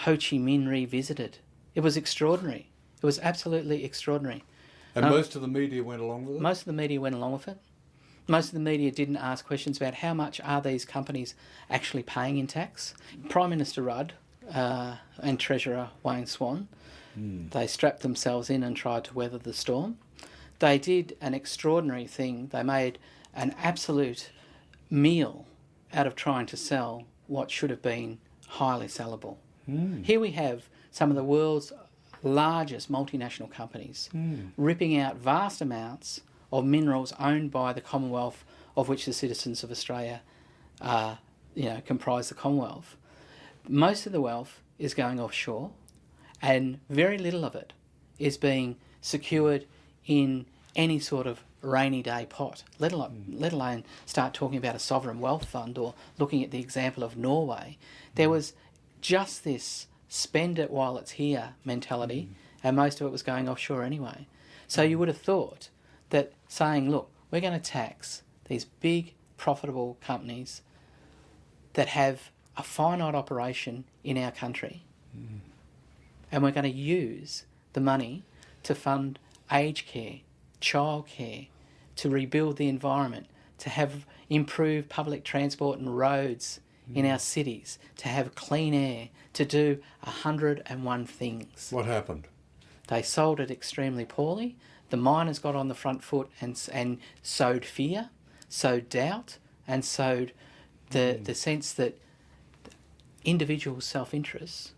Ho Chi Minh revisited. It was extraordinary. It was absolutely extraordinary. And most of the media went along with it? Most of the media went along with it. Most of the media didn't ask questions about how much are these companies actually paying in tax. Prime Minister Rudd and Treasurer Wayne Swan, they strapped themselves in and tried to weather the storm. They did an extraordinary thing. They made an absolute meal out of trying to sell what should have been highly sellable. Here we have some of the world's largest multinational companies ripping out vast amounts of minerals owned by the Commonwealth, of which the citizens of Australia comprise the Commonwealth. Most of the wealth is going offshore, and very little of it is being secured in any sort of rainy day pot, let alone start talking about a sovereign wealth fund or looking at the example of Norway. There was just this spend it while it's here mentality, and most of it was going offshore anyway. So you would have thought that saying, look, we're going to tax these big profitable companies that have a finite operation in our country, and we're going to use the money to fund aged care, childcare, to rebuild the environment, to have improved public transport and roads in our cities, to have clean air, to do 101 things. What happened? They sold it extremely poorly. The miners got on the front foot and sowed fear, sowed doubt, and sowed the sense that individual self-interests,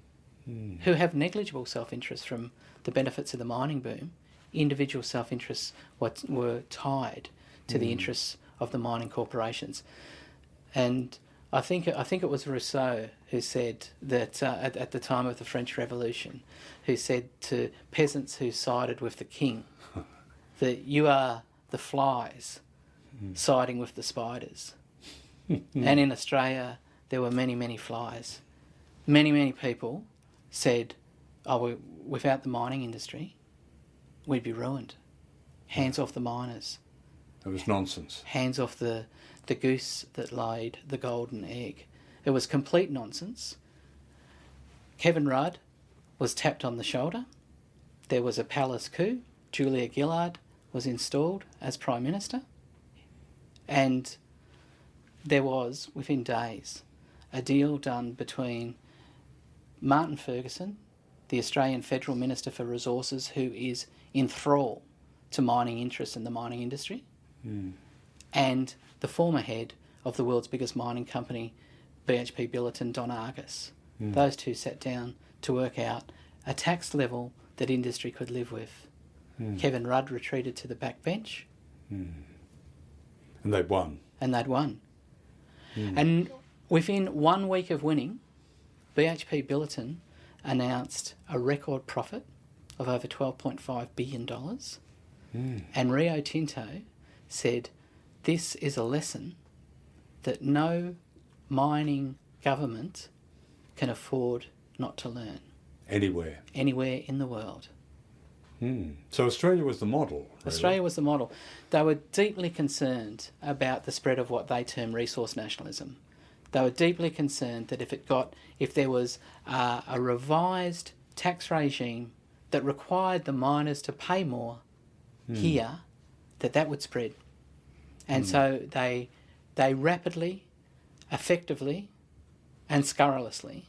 who have negligible self-interest from the benefits of the mining boom, individual self-interests were tied to the interests of the mining corporations. And I think it was Rousseau who said that at the time of the French Revolution, who said to peasants who sided with the king that you are the flies siding with the spiders. And in Australia, there were many, many flies. Many, many people said, without the mining industry, we'd be ruined. Hands off the miners. It was nonsense. Hands off the goose that laid the golden egg. It was complete nonsense. Kevin Rudd was tapped on the shoulder. There was a palace coup. Julia Gillard was installed as Prime Minister. And there was, within days, a deal done between Martin Ferguson, the Australian Federal Minister for Resources, who is in thrall to mining interests in the mining industry, and the former head of the world's biggest mining company, BHP Billiton, Don Argus. Those two sat down to work out a tax level that industry could live with. Kevin Rudd retreated to the back bench. And they'd won. And within 1 week of winning, BHP Billiton announced a record profit of over $12.5 billion. And Rio Tinto said, this is a lesson that no mining government can afford not to learn. Anywhere in the world. So Australia was the model. Really. Australia was the model. They were deeply concerned about the spread of what they term resource nationalism. They were deeply concerned that if there was a revised tax regime that required the miners to pay more here, that would spread. And so they rapidly, effectively, and scurrilously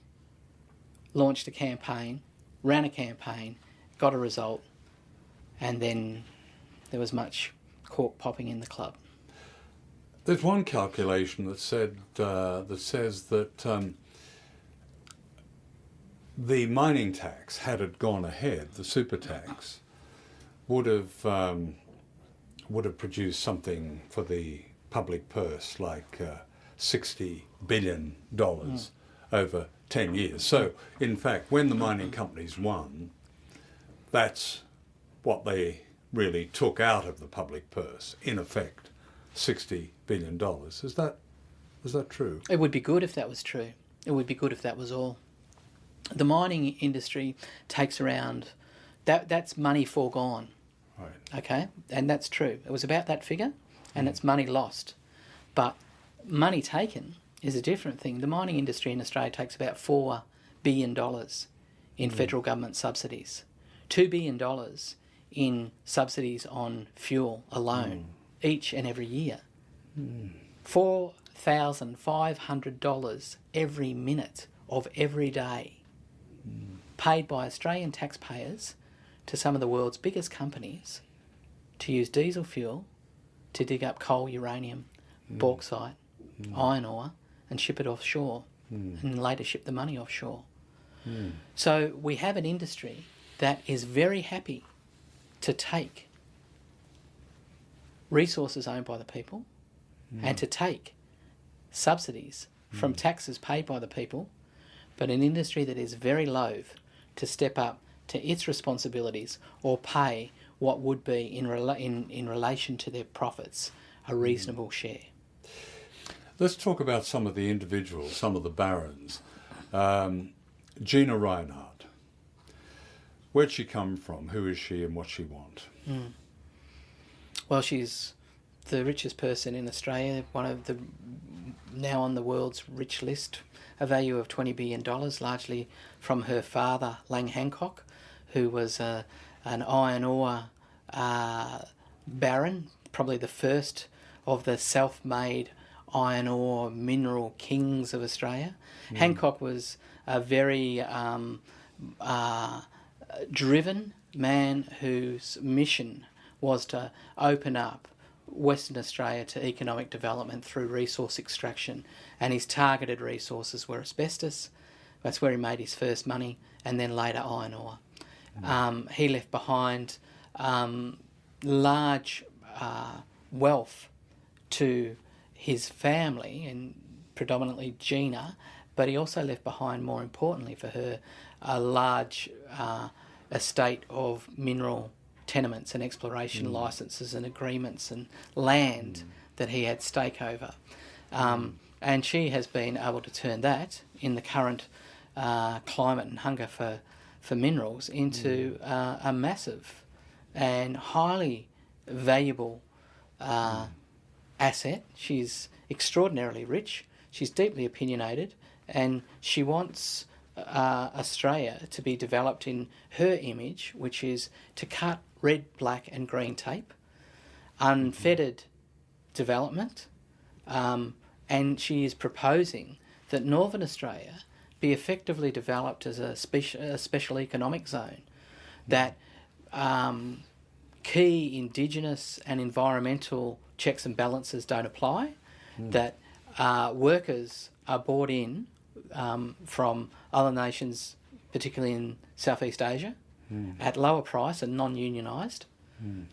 launched a campaign, ran a campaign, got a result, and then there was much cork popping in the club. There's one calculation that says that the mining tax, had it gone ahead, the super tax, would have produced something for the public purse like $60 billion over 10 years. So, in fact, when the mining companies won, that's what they really took out of the public purse, in effect, $60 billion. Is that true? It would be good if that was true. It would be good if that was all. The mining industry takes around, that's money foregone. Right. Okay? And that's true. It was about that figure, and it's money lost. But money taken is a different thing. The mining industry in Australia takes about $4 billion in federal government subsidies, $2 billion in subsidies on fuel alone each and every year, $4,500 every minute of every day, paid by Australian taxpayers to some of the world's biggest companies to use diesel fuel to dig up coal, uranium, bauxite, iron ore, and ship it offshore, and later ship the money offshore. So we have an industry that is very happy to take resources owned by the people and to take subsidies from taxes paid by the people, but an industry that is very loath to step up to its responsibilities or pay what would be in relation to their profits a reasonable share. Let's talk about some of the individuals, some of the barons. Gina Reinhardt. Where'd she come from? Who is she and what she want? Well, she's the richest person in Australia, one of the now on the world's rich list, a value of $20 billion, largely from her father, Lang Hancock, who was an iron ore baron, probably the first of the self-made iron ore mineral kings of Australia. Hancock was a very driven man whose mission was to open up Western Australia to economic development through resource extraction, and his targeted resources were asbestos. That's where he made his first money, and then later iron ore. He left behind large wealth to his family, and predominantly Gina, but he also left behind, more importantly for her, a large estate of mineral tenements and exploration licences and agreements and land that he had stake over. And she has been able to turn that, in the current climate and hunger for minerals, into a massive and highly valuable asset. She's extraordinarily rich, she's deeply opinionated, and she wants Australia to be developed in her image, which is to cut red, black and green tape, unfettered development, and she is proposing that Northern Australia be effectively developed as a special economic zone, that key Indigenous and environmental checks and balances don't apply, that workers are brought in from other nations, particularly in Southeast Asia, at lower price and non-unionised,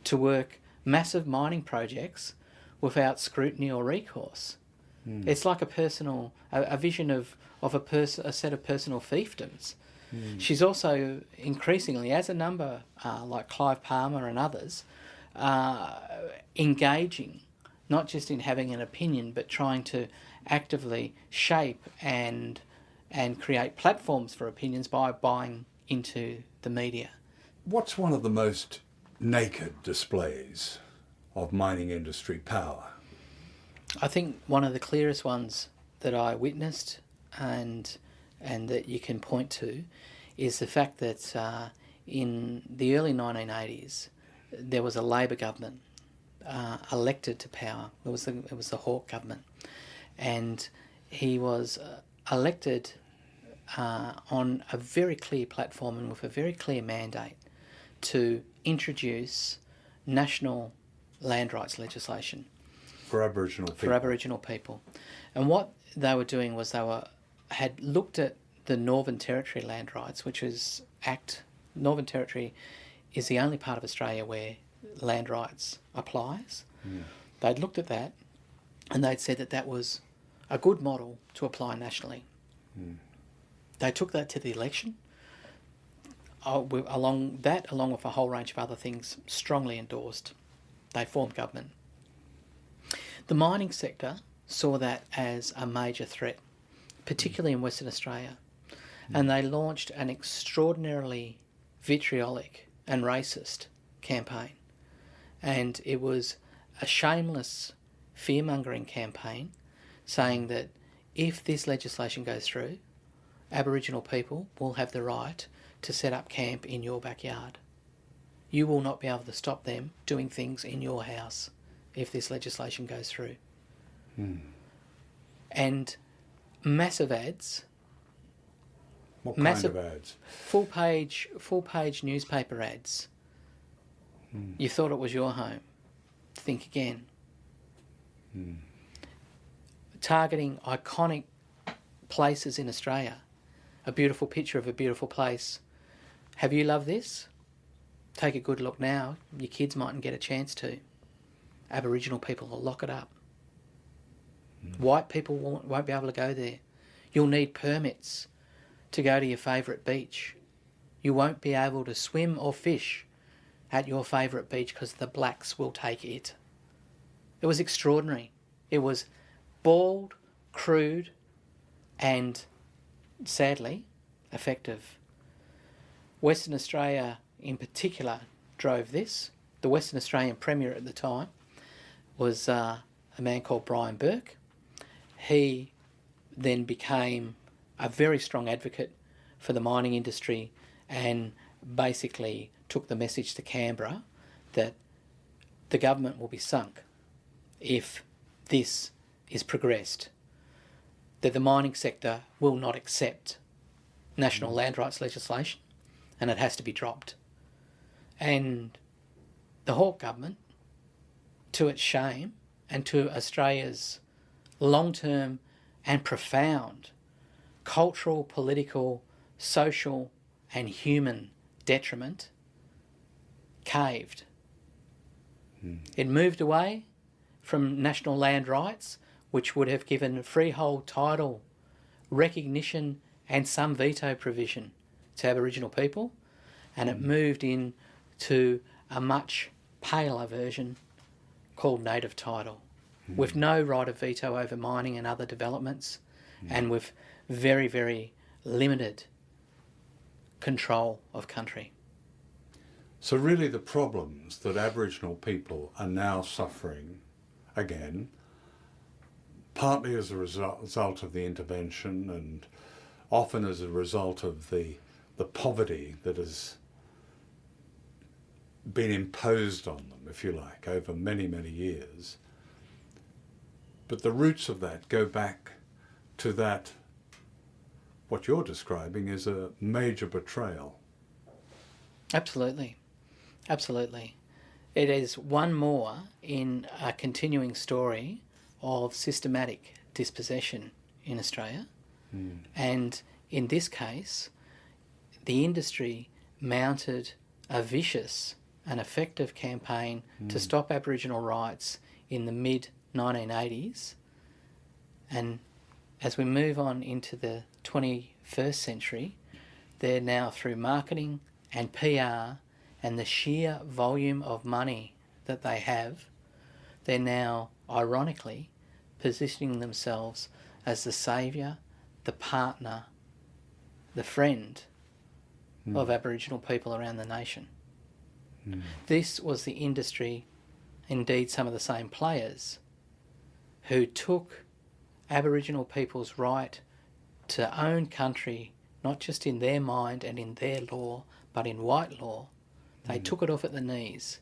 to work massive mining projects without scrutiny or recourse. It's like a vision of a set of personal fiefdoms. She's also increasingly, as a number like Clive Palmer and others, engaging not just in having an opinion, but trying to actively shape and create platforms for opinions by buying into the media. What's one of the most naked displays of mining industry power? I think one of the clearest ones that I witnessed and that you can point to is the fact that in the early 1980s there was a Labor government elected to power. It was the Hawke government, and he was elected on a very clear platform and with a very clear mandate to introduce national land rights legislation for Aboriginal people. And what they were doing was had looked at the Northern Territory land rights, which is Northern Territory is the only part of Australia where land rights applies. They'd looked at that and they'd said that was a good model to apply nationally. They took that to the election, along with a whole range of other things, strongly endorsed. They formed government. The mining sector saw that as a major threat, particularly in Western Australia, and they launched an extraordinarily vitriolic and racist campaign. And it was a shameless fear-mongering campaign saying that if this legislation goes through, Aboriginal people will have the right to set up camp in your backyard. You will not be able to stop them doing things in your house if this legislation goes through. And massive ads. What kind of ads? Full page newspaper ads. You thought it was your home. Think again. Targeting iconic places in Australia. A beautiful picture of a beautiful place. Have you loved this? Take a good look now. Your kids mightn't get a chance to. Aboriginal people will lock it up. White people won't be able to go there. You'll need permits to go to your favourite beach. You won't be able to swim or fish at your favourite beach because the blacks will take it. It was extraordinary. It was bald, crude, and sadly effective. Western Australia in particular drove this. The Western Australian Premier at the time was a man called Brian Burke. He then became a very strong advocate for the mining industry and basically took the message to Canberra that the government will be sunk if this is progressed, that the mining sector will not accept national land rights legislation and it has to be dropped. And the Hawke government, to its shame and to Australia's long-term and profound cultural, political, social and human detriment, caved. It moved away from national land rights, which would have given freehold title, recognition and some veto provision to Aboriginal people, and it moved into a much paler version called native title, with no right of veto over mining and other developments, and with very, very limited control of country. So really the problems that Aboriginal people are now suffering, again, partly as a result of the intervention and often as a result of the poverty that has been imposed on them, if you like, over many, many years. But the roots of that go back to that, what you're describing is a major betrayal. Absolutely. Absolutely. It is one more in a continuing story of systematic dispossession in Australia. And in this case, the industry mounted a vicious and effective campaign to stop Aboriginal rights in the mid-1980s. And as we move on into the 21st century, they're now through marketing and PR and the sheer volume of money that they have, they're now, ironically, positioning themselves as the saviour, the partner, the friend of Aboriginal people around the nation. This was the industry, indeed some of the same players, who took Aboriginal people's right to own country, not just in their mind and in their law, but in white law. They took it off at the knees